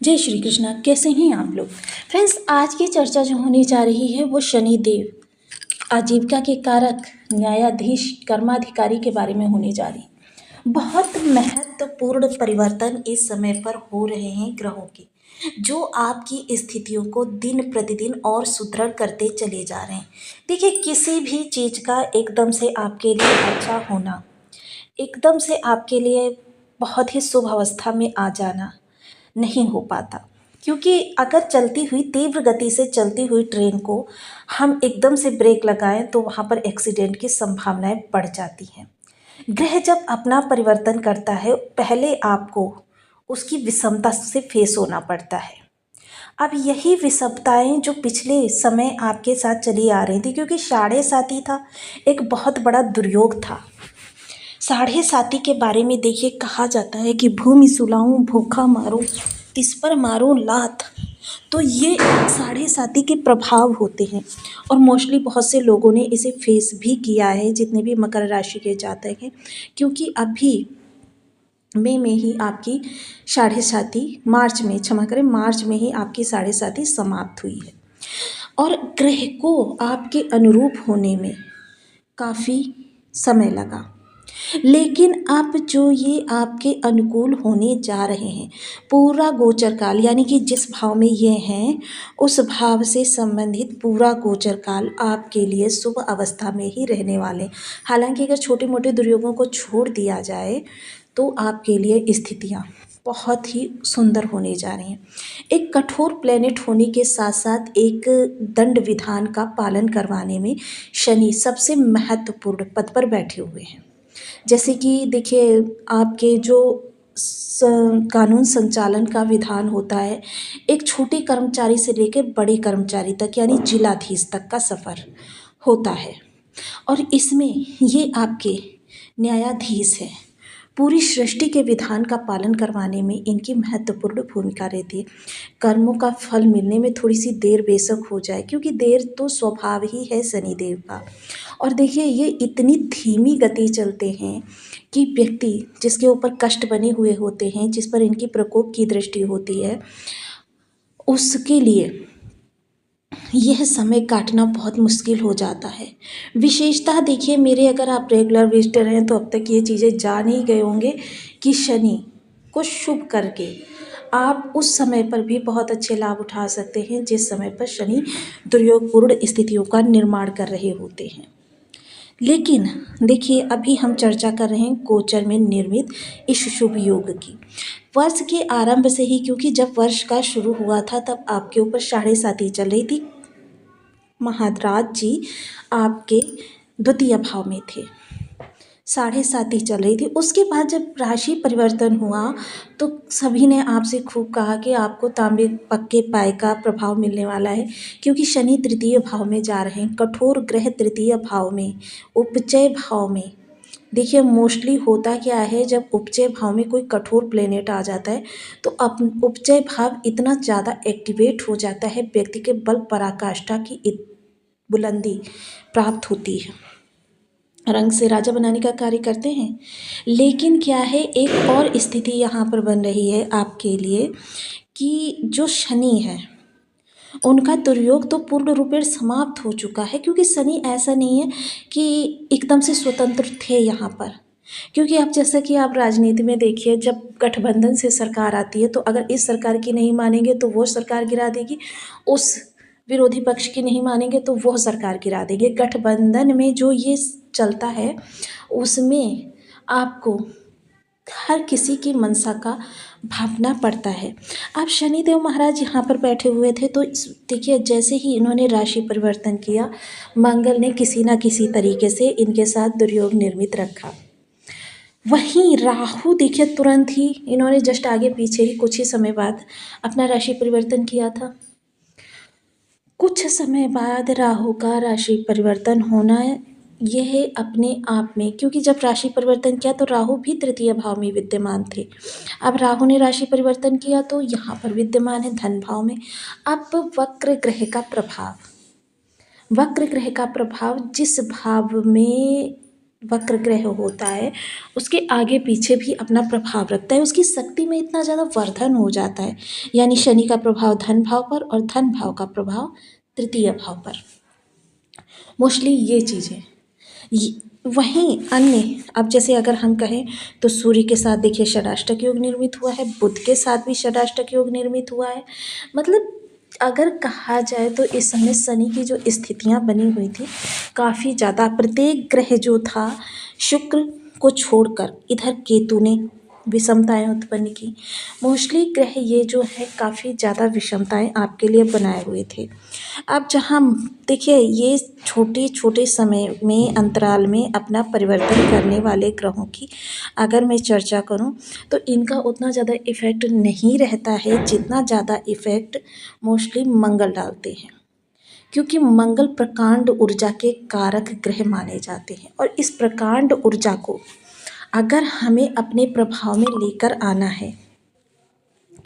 जय श्री कृष्णा। कैसे हैं आप लोग? फ्रेंड्स, आज की चर्चा जो होने जा रही है वो शनिदेव, आजीविका के कारक, न्यायाधीश, कर्माधिकारी के बारे में होने जा रही है। बहुत महत्वपूर्ण परिवर्तन इस समय पर हो रहे हैं ग्रहों के, जो आपकी स्थितियों को दिन प्रतिदिन और सुदृढ़ करते चले जा रहे हैं। देखिए, किसी भी चीज़ का एकदम से आपके लिए अच्छा होना, एकदम से आपके लिए बहुत ही शुभ अवस्था में आ जाना नहीं हो पाता, क्योंकि अगर चलती हुई तीव्र गति से चलती हुई ट्रेन को हम एकदम से ब्रेक लगाएं तो वहाँ पर एक्सीडेंट की संभावनाएं बढ़ जाती हैं। ग्रह जब अपना परिवर्तन करता है, पहले आपको उसकी विषमता से फेस होना पड़ता है। अब यही विषमताएं जो पिछले समय आपके साथ चली आ रही थी, क्योंकि साढ़े साथी था, एक बहुत बड़ा दुर्योग था। साढ़े साथी के बारे में देखिए, कहा जाता है कि भूमि सुलाऊं, भूखा मारूं, तिस पर मारूं लात। तो ये साढ़े साथी के प्रभाव होते हैं और मोस्टली बहुत से लोगों ने इसे फेस भी किया है, जितने भी मकर राशि के जातक हैं, क्योंकि अभी मई में ही आपकी साढ़े साथी, मार्च में, क्षमा करें, मार्च में ही आपकी साढ़े साथी समाप्त हुई है और ग्रह को आपके अनुरूप होने में काफ़ी समय लगा। लेकिन अब जो ये आपके अनुकूल होने जा रहे हैं, पूरा गोचर काल, यानी कि जिस भाव में ये हैं उस भाव से संबंधित पूरा गोचर काल आपके लिए शुभ अवस्था में ही रहने वाले। हालांकि अगर छोटे मोटे दुर्योगों को छोड़ दिया जाए तो आपके लिए स्थितियाँ बहुत ही सुंदर होने जा रही हैं। एक कठोर प्लेनेट होने के साथ साथ एक दंड विधान का पालन करवाने में शनि सबसे महत्वपूर्ण पद पर बैठे हुए हैं। जैसे कि देखिए, आपके जो कानून संचालन का विधान होता है, एक छोटे कर्मचारी से लेकर बड़े कर्मचारी तक, यानी जिलाधीश तक का सफ़र होता है और इसमें ये आपके न्यायाधीश हैं। पूरी सृष्टि के विधान का पालन करवाने में इनकी महत्वपूर्ण भूमिका रहती है। कर्मों का फल मिलने में थोड़ी सी देर बेशक हो जाए, क्योंकि देर तो स्वभाव ही है शनिदेव का। और देखिए, ये इतनी धीमी गति चलते हैं कि व्यक्ति जिसके ऊपर कष्ट बने हुए होते हैं, जिस पर इनकी प्रकोप की दृष्टि होती है, उसके लिए यह समय काटना बहुत मुश्किल हो जाता है। विशेषतः देखिए, मेरे अगर आप रेगुलर विजिटर हैं तो अब तक ये चीज़ें जान ही गए होंगे कि शनि को शुभ करके आप उस समय पर भी बहुत अच्छे लाभ उठा सकते हैं, जिस समय पर शनि दुर्योगपूर्ण स्थितियों का निर्माण कर रहे होते हैं। लेकिन देखिए, अभी हम चर्चा कर रहे हैं गोचर में निर्मित इस शुभ योग की। वर्ष के आरंभ से ही, क्योंकि जब वर्ष का शुरू हुआ था तब आपके ऊपर साढ़े साती चल रही थी। महाराज जी आपके द्वितीय भाव में थे, साढ़े साती चल रही थी। उसके बाद जब राशि परिवर्तन हुआ तो सभी ने आपसे खूब कहा कि आपको तांबे पक्के पाए का प्रभाव मिलने वाला है, क्योंकि शनि तृतीय भाव में जा रहे हैं। कठोर ग्रह तृतीय भाव में, उपचय भाव में। देखिए, मोस्टली होता क्या है, जब उपचय भाव में कोई कठोर प्लेनेट आ जाता है तो उपचय भाव इतना ज़्यादा एक्टिवेट हो जाता है, व्यक्ति के बल पराकाष्ठा की बुलंदी प्राप्त होती है, रंग से राजा बनाने का कार्य करते हैं। लेकिन क्या है, एक और स्थिति यहाँ पर बन रही है आपके लिए कि जो शनि है उनका दुर्योग तो पूर्ण रूपेण समाप्त हो चुका है, क्योंकि शनि ऐसा नहीं है कि एकदम से स्वतंत्र थे यहाँ पर। क्योंकि अब जैसा कि आप राजनीति में देखिए, जब गठबंधन से सरकार आती है तो अगर इस सरकार की नहीं मानेंगे तो वो सरकार गिरा देगी, उस विरोधी पक्ष की नहीं मानेंगे तो वह सरकार गिरा देंगे। गठबंधन में जो ये चलता है उसमें आपको हर किसी की मंशा का भापना पड़ता है। अब शनिदेव महाराज यहाँ पर बैठे हुए थे तो देखिए, जैसे ही इन्होंने राशि परिवर्तन किया, मंगल ने किसी ना किसी तरीके से इनके साथ दुर्योग निर्मित रखा। वहीं राहु देखिए, तुरंत ही इन्होंने जस्ट आगे पीछे ही कुछ ही समय बाद अपना राशि परिवर्तन किया था। कुछ समय बाद राहु का राशि परिवर्तन होना यह अपने आप में, क्योंकि जब राशि परिवर्तन किया तो राहु भी तृतीय भाव में विद्यमान थे। अब राहु ने राशि परिवर्तन किया तो यहाँ पर विद्यमान है धन भाव में। अब वक्र ग्रह का प्रभाव, वक्र ग्रह का प्रभाव जिस भाव में वक्र ग्रह होता है उसके आगे पीछे भी अपना प्रभाव रखता है, उसकी शक्ति में इतना ज़्यादा वर्धन हो जाता है। यानी शनि का प्रभाव धन भाव पर और धन भाव का प्रभाव तृतीय भाव पर, मोस्टली ये चीज़ें। वहीं अन्य, अब जैसे अगर हम कहें तो सूर्य के साथ देखिए षडाष्टक योग निर्मित हुआ है, बुध के साथ भी षडाष्टक योग निर्मित हुआ है। मतलब अगर कहा जाए तो इस समय शनि की जो स्थितियां बनी हुई थी काफ़ी ज़्यादा, प्रत्येक ग्रह जो था शुक्र को छोड़कर इधर केतु ने विषमताएं उत्पन्न की। मोस्टली ग्रह ये जो है काफ़ी ज़्यादा विषमताएं आपके लिए बनाए हुए थे। अब जहाँ देखिए ये छोटे छोटे समय में अंतराल में अपना परिवर्तन करने वाले ग्रहों की अगर मैं चर्चा करूं तो इनका उतना ज़्यादा इफ़ेक्ट नहीं रहता है जितना ज़्यादा इफ़ेक्ट मोस्टली मंगल डालते हैं, क्योंकि मंगल प्रकांड ऊर्जा के कारक ग्रह माने जाते हैं। और इस प्रकांड ऊर्जा को अगर हमें अपने प्रभाव में लेकर आना है,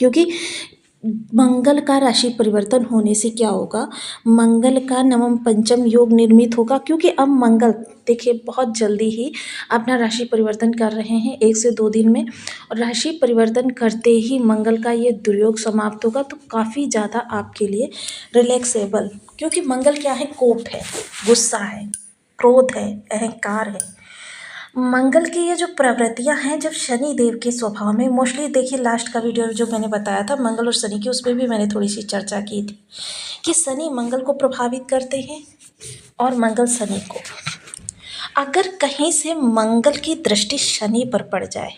क्योंकि मंगल का राशि परिवर्तन होने से क्या होगा, मंगल का नवम पंचम योग निर्मित होगा। क्योंकि अब मंगल देखिए बहुत जल्दी ही अपना राशि परिवर्तन कर रहे हैं, 1 से 2 दिन में, और राशि परिवर्तन करते ही मंगल का ये दुर्योग समाप्त होगा। तो काफ़ी ज़्यादा आपके लिए रिलैक्सेबल, क्योंकि मंगल क्या है, कोप है, गुस्सा है, क्रोध है, अहंकार है। मंगल की ये जो प्रवृत्तियां हैं जब शनि देव के स्वभाव में, मोस्टली देखिए लास्ट का वीडियो जो मैंने बताया था मंगल और शनि की, उसमें भी मैंने थोड़ी सी चर्चा की थी कि शनि मंगल को प्रभावित करते हैं और मंगल शनि को। अगर कहीं से मंगल की दृष्टि शनि पर पड़ जाए,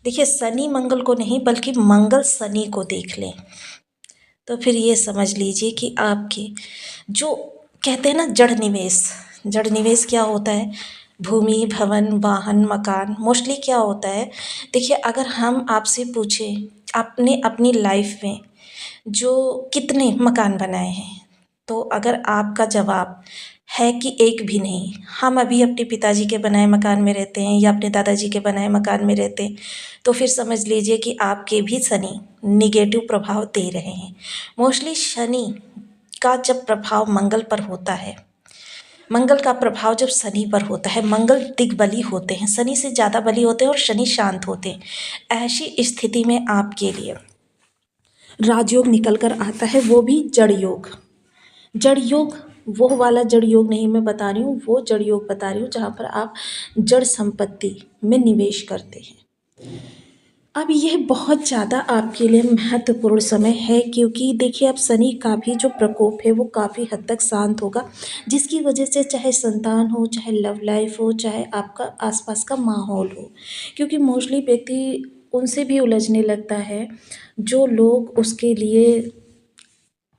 देखिए शनि मंगल को नहीं बल्कि मंगल शनि को देख लें, तो फिर ये समझ लीजिए कि आपके जो कहते हैं ना जड़ निवेश क्या होता है, भूमि भवन वाहन मकान। मोस्टली क्या होता है, देखिए अगर हम आपसे पूछें आपने अपनी लाइफ में जो कितने मकान बनाए हैं, तो अगर आपका जवाब है कि एक भी नहीं, हम अभी अपने पिताजी के बनाए मकान में रहते हैं या अपने दादाजी के बनाए मकान में रहते हैं, तो फिर समझ लीजिए कि आपके भी शनि निगेटिव प्रभाव दे रहे हैं। मोस्टली शनि का जब प्रभाव मंगल पर होता है, मंगल का प्रभाव जब शनि पर होता है, मंगल दिग्बली होते हैं, शनि से ज़्यादा बली होते हैं और शनि शांत होते हैं। ऐसी स्थिति में आपके लिए राजयोग निकल कर आता है, वो भी जड़ योग। जड़ योग वो वाला जड़ योग नहीं मैं बता रही हूँ, वो जड़ योग बता रही हूँ जहाँ पर आप जड़ संपत्ति में निवेश करते हैं। अब यह बहुत ज़्यादा आपके लिए महत्वपूर्ण समय है, क्योंकि देखिए अब शनि का भी जो प्रकोप है वो काफ़ी हद तक शांत होगा, जिसकी वजह से चाहे संतान हो, चाहे लव लाइफ हो, चाहे आपका आसपास का माहौल हो, क्योंकि मोस्टली व्यक्ति उनसे भी उलझने लगता है जो लोग उसके लिए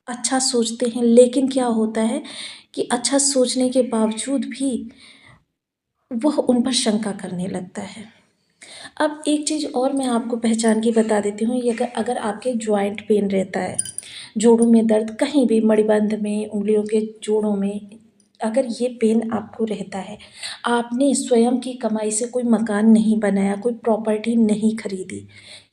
अच्छा सोचते हैं। लेकिन क्या होता है कि अच्छा सोचने के बावजूद भी वह उन पर शंका करने लगता है। अब एक चीज़ और मैं आपको पहचान के बता देती हूँ, ये अगर आपके जॉइंट पेन रहता है, जोड़ों में दर्द, कहीं भी मणिबंध में, उंगलियों के जोड़ों में, अगर ये पेन आपको रहता है, आपने स्वयं की कमाई से कोई मकान नहीं बनाया, कोई प्रॉपर्टी नहीं खरीदी,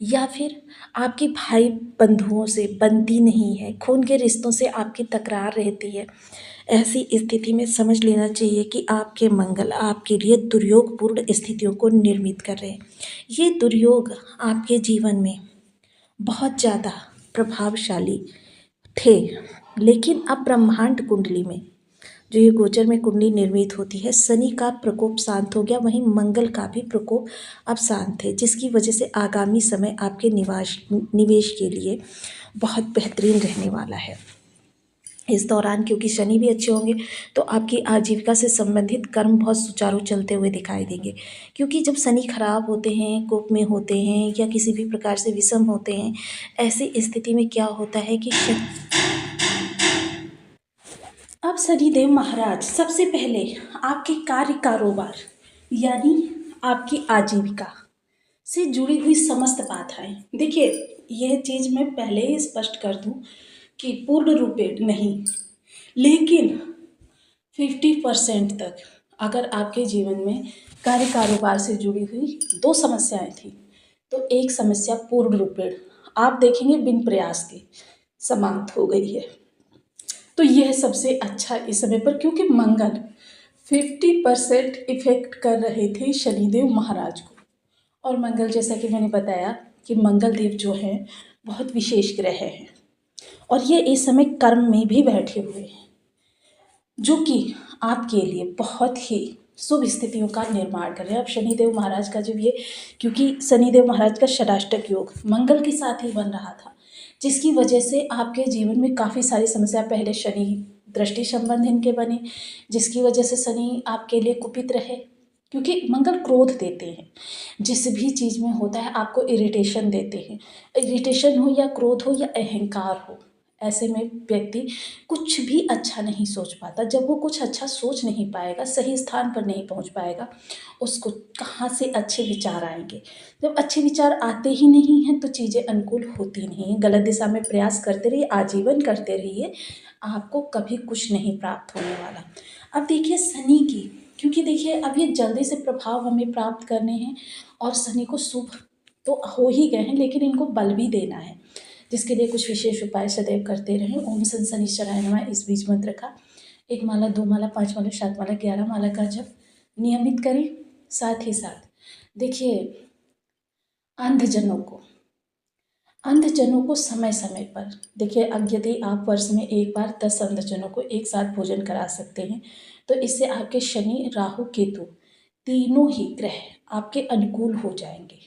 या फिर आपके भाई बंधुओं से बनती नहीं है, खून के रिश्तों से आपकी तकरार रहती है, ऐसी स्थिति में समझ लेना चाहिए कि आपके मंगल आपके लिए दुर्योगपूर्ण स्थितियों को निर्मित कर रहे हैं। ये दुर्योग आपके जीवन में बहुत ज़्यादा प्रभावशाली थे, लेकिन अब ब्रह्मांड कुंडली में जो ये गोचर में कुंडली निर्मित होती है, शनि का प्रकोप शांत हो गया, वहीं मंगल का भी प्रकोप अब शांत है, जिसकी वजह से आगामी समय आपके निवेश के लिए बहुत बेहतरीन रहने वाला है। इस दौरान क्योंकि शनि भी अच्छे होंगे तो आपकी आजीविका से संबंधित कर्म बहुत सुचारू चलते हुए दिखाई देंगे, क्योंकि जब शनि खराब होते हैं, कोप में होते हैं या किसी भी प्रकार से विषम होते हैं, ऐसी स्थिति में क्या होता है कि अब शनिदेव महाराज सबसे पहले आपके कार्य कारोबार यानी आपकी आजीविका से जुड़ी हुई समस्त बाधाएं, देखिए यह चीज़ मैं पहले ही स्पष्ट कर दूं कि पूर्ण रूपे नहीं, लेकिन 50% तक अगर आपके जीवन में कार्य कारोबार से जुड़ी हुई 2 समस्याएं थी, तो एक समस्या पूर्ण रूपेण आप देखेंगे बिन प्रयास के समाप्त हो गई है। तो यह सबसे अच्छा इस समय पर, क्योंकि मंगल 50% इफ़ेक्ट कर रहे थे शनिदेव महाराज को। और मंगल, जैसा कि मैंने बताया कि मंगल देव जो हैं बहुत विशेष ग्रह हैं और ये इस समय कर्म में भी बैठे हुए हैं, जो कि आपके लिए बहुत ही शुभ स्थितियों का निर्माण कर रहे हैं। अब शनिदेव महाराज का जब ये, क्योंकि शनिदेव महाराज का षडाष्टक योग मंगल के साथ ही बन रहा था, जिसकी वजह से आपके जीवन में काफ़ी सारी समस्या, पहले शनि दृष्टि संबंध इनके बने, जिसकी वजह से शनि आपके लिए कुपित रहे, क्योंकि मंगल क्रोध देते हैं। जिस भी चीज़ में होता है आपको इरिटेशन देते हैं, इरिटेशन हो या क्रोध हो या अहंकार हो, ऐसे में व्यक्ति कुछ भी अच्छा नहीं सोच पाता। जब वो कुछ अच्छा सोच नहीं पाएगा, सही स्थान पर नहीं पहुंच पाएगा, उसको कहाँ से अच्छे विचार आएंगे। जब अच्छे विचार आते ही नहीं हैं तो चीज़ें अनुकूल होती नहीं हैं। गलत दिशा में प्रयास करते रहिए, आजीवन करते रहिए, आपको कभी कुछ नहीं प्राप्त होने वाला। अब देखिए शनि की, क्योंकि देखिए अब ये जल्दी से प्रभाव हमें प्राप्त करने हैं और शनि को शुभ तो हो ही गए हैं, लेकिन इनको बल भी देना है, जिसके लिए कुछ विशेष उपाय सदैव करते रहें। ओम सन शनिश्चराय नमः इस बीज मंत्र का 1 माला, 2 माला, 5 माला, 7 माला, 11 माला का जप नियमित करें। साथ ही साथ देखिए अंधजनों को समय समय पर देखिए, अब यदि आप वर्ष में एक बार 10 अंधजनों को एक साथ भोजन करा सकते हैं तो इससे आपके शनि, राहु, केतु तीनों ही ग्रह आपके अनुकूल हो जाएंगे,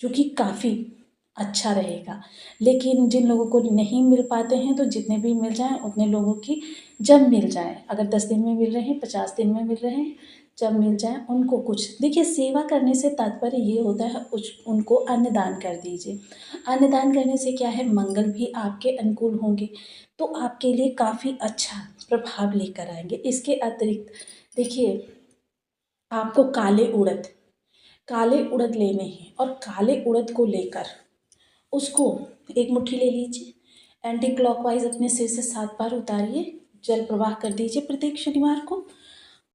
जो कि काफ़ी अच्छा रहेगा। लेकिन जिन लोगों को नहीं मिल पाते हैं तो जितने भी मिल जाएं उतने लोगों की जब मिल जाए, अगर 10 दिन में मिल रहे हैं, 50 दिन में मिल रहे हैं, जब मिल जाए उनको कुछ देखिए, सेवा करने से तात्पर्य ये होता है उनको अन्नदान कर दीजिए। अन्नदान करने से क्या है, मंगल भी आपके अनुकूल होंगे, तो आपके लिए काफ़ी अच्छा प्रभाव लेकर आएंगे। इसके अतिरिक्त देखिए, आपको काले उड़द लेने हैं और काले उड़द को लेकर उसको एक मुट्ठी ले लीजिए, एंटी क्लॉकवाइज अपने सिर से 7 बार उतारिए, जल प्रवाह कर दीजिए प्रत्येक शनिवार को